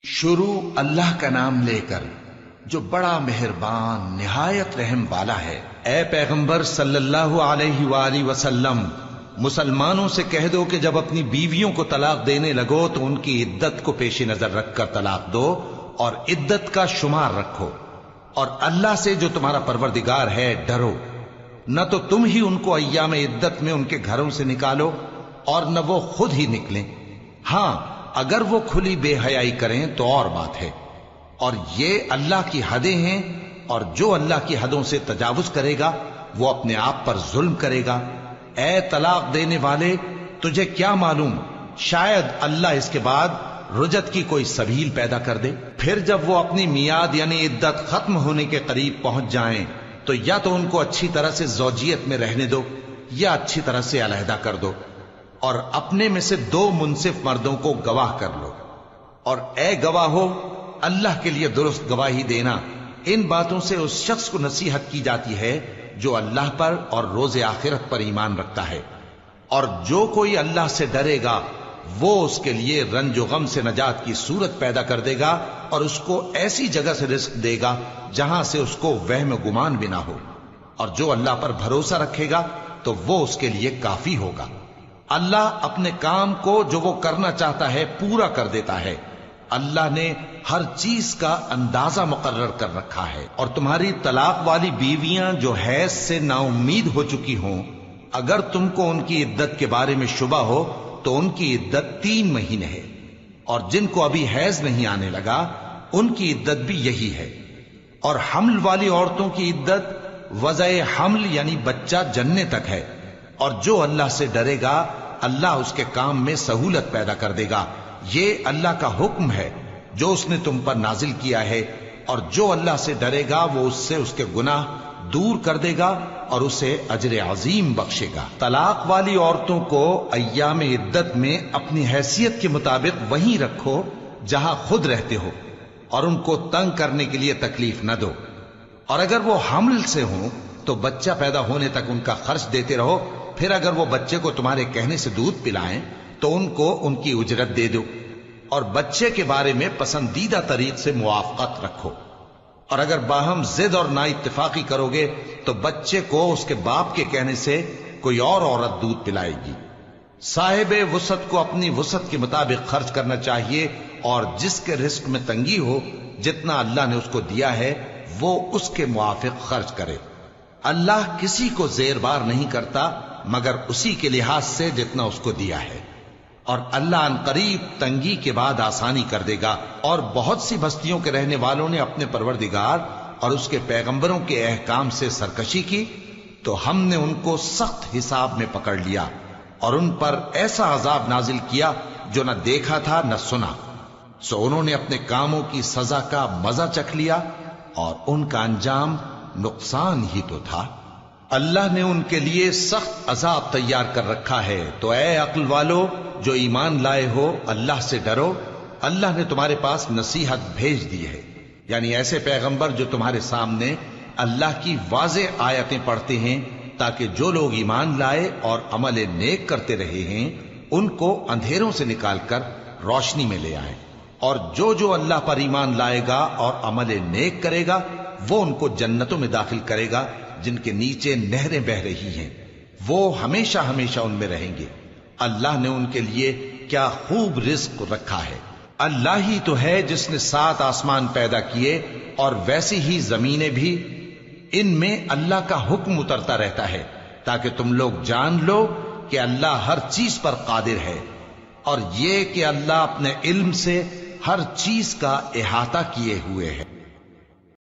شروع اللہ کا نام لے کر جو بڑا مہربان نہایت رحم والا ہے۔ اے پیغمبر صلی اللہ علیہ وآلہ وسلم، مسلمانوں سے کہہ دو کہ جب اپنی بیویوں کو طلاق دینے لگو تو ان کی عدت کو پیش نظر رکھ کر طلاق دو اور عدت کا شمار رکھو، اور اللہ سے جو تمہارا پروردگار ہے ڈرو۔ نہ تو تم ہی ان کو ایام عدت میں ان کے گھروں سے نکالو اور نہ وہ خود ہی نکلیں، ہاں اگر وہ کھلی بے حیائی کریں تو اور بات ہے، اور یہ اللہ کی حدیں ہیں، اور جو اللہ کی حدوں سے تجاوز کرے گا وہ اپنے آپ پر ظلم کرے گا۔ اے طلاق دینے والے، تجھے کیا معلوم شاید اللہ اس کے بعد رجعت کی کوئی سبیل پیدا کر دے۔ پھر جب وہ اپنی میعاد یعنی عدت ختم ہونے کے قریب پہنچ جائیں تو یا تو ان کو اچھی طرح سے زوجیت میں رہنے دو یا اچھی طرح سے علیحدہ کر دو، اور اپنے میں سے 2 منصف مردوں کو گواہ کر لو، اور اے گواہو اللہ کے لیے درست گواہی دینا۔ ان باتوں سے اس شخص کو نصیحت کی جاتی ہے جو اللہ پر اور روز آخرت پر ایمان رکھتا ہے، اور جو کوئی اللہ سے ڈرے گا وہ اس کے لیے رنج و غم سے نجات کی صورت پیدا کر دے گا، اور اس کو ایسی جگہ سے رزق دے گا جہاں سے اس کو وہم و گمان بھی نہ ہو، اور جو اللہ پر بھروسہ رکھے گا تو وہ اس کے لیے کافی ہوگا۔ اللہ اپنے کام کو جو وہ کرنا چاہتا ہے پورا کر دیتا ہے۔ اللہ نے ہر چیز کا اندازہ مقرر کر رکھا ہے۔ اور تمہاری طلاق والی بیویاں جو حیض سے نا امید ہو چکی ہوں، اگر تم کو ان کی عدت کے بارے میں شبہ ہو تو ان کی عدت 3 مہینے ہے، اور جن کو ابھی حیض نہیں آنے لگا ان کی عدت بھی یہی ہے۔ اور حمل والی عورتوں کی عدت وضع حمل یعنی بچہ جننے تک ہے، اور جو اللہ سے ڈرے گا اللہ اس کے کام میں سہولت پیدا کر دے گا۔ یہ اللہ کا حکم ہے جو اس نے تم پر نازل کیا ہے، اور جو اللہ سے ڈرے گا وہ اس سے اس کے گناہ دور کر دے گا اور اسے اجر عظیم بخشے گا۔ طلاق والی عورتوں کو ایام عدت میں اپنی حیثیت کے مطابق وہیں رکھو جہاں خود رہتے ہو، اور ان کو تنگ کرنے کے لیے تکلیف نہ دو، اور اگر وہ حمل سے ہوں تو بچہ پیدا ہونے تک ان کا خرچ دیتے رہو۔ پھر اگر وہ بچے کو تمہارے کہنے سے دودھ پلائیں تو ان کو ان کی اجرت دے دو، اور بچے کے بارے میں پسندیدہ طریق سے موافقت رکھو، اور اگر باہم ضد اور نا اتفاقی کرو گے تو بچے کو اس کے باپ کے کہنے سے کوئی اور عورت دودھ پلائے گی۔ صاحب وسعت کو اپنی وسعت کے مطابق خرچ کرنا چاہیے، اور جس کے رزق میں تنگی ہو جتنا اللہ نے اس کو دیا ہے وہ اس کے موافق خرچ کرے۔ اللہ کسی کو زیر بار نہیں کرتا مگر اسی کے لحاظ سے جتنا اس کو دیا ہے، اور اللہ ان قریب تنگی کے بعد آسانی کر دے گا۔ اور بہت سی بستیوں کے رہنے والوں نے اپنے پروردگار اور اس کے پیغمبروں کے احکام سے سرکشی کی تو ہم نے ان کو سخت حساب میں پکڑ لیا، اور ان پر ایسا عذاب نازل کیا جو نہ دیکھا تھا نہ سنا، سو انہوں نے اپنے کاموں کی سزا کا مزہ چکھ لیا، اور ان کا انجام نقصان ہی تو تھا۔ اللہ نے ان کے لیے سخت عذاب تیار کر رکھا ہے۔ تو اے عقل والو جو ایمان لائے ہو اللہ سے ڈرو۔ اللہ نے تمہارے پاس نصیحت بھیج دی ہے، یعنی ایسے پیغمبر جو تمہارے سامنے اللہ کی واضح آیتیں پڑھتے ہیں تاکہ جو لوگ ایمان لائے اور عمل نیک کرتے رہے ہیں ان کو اندھیروں سے نکال کر روشنی میں لے آئیں، اور جو اللہ پر ایمان لائے گا اور عمل نیک کرے گا وہ ان کو جنتوں میں داخل کرے گا جن کے نیچے نہریں بہ رہی ہیں، وہ ہمیشہ ہمیشہ ان میں رہیں گے۔ اللہ نے ان کے لیے کیا خوب رزق رکھا ہے۔ اللہ ہی تو ہے جس نے 7 آسمان پیدا کیے اور ویسی ہی زمینیں بھی، ان میں اللہ کا حکم اترتا رہتا ہے تاکہ تم لوگ جان لو کہ اللہ ہر چیز پر قادر ہے، اور یہ کہ اللہ اپنے علم سے ہر چیز کا احاطہ کیے ہوئے ہے۔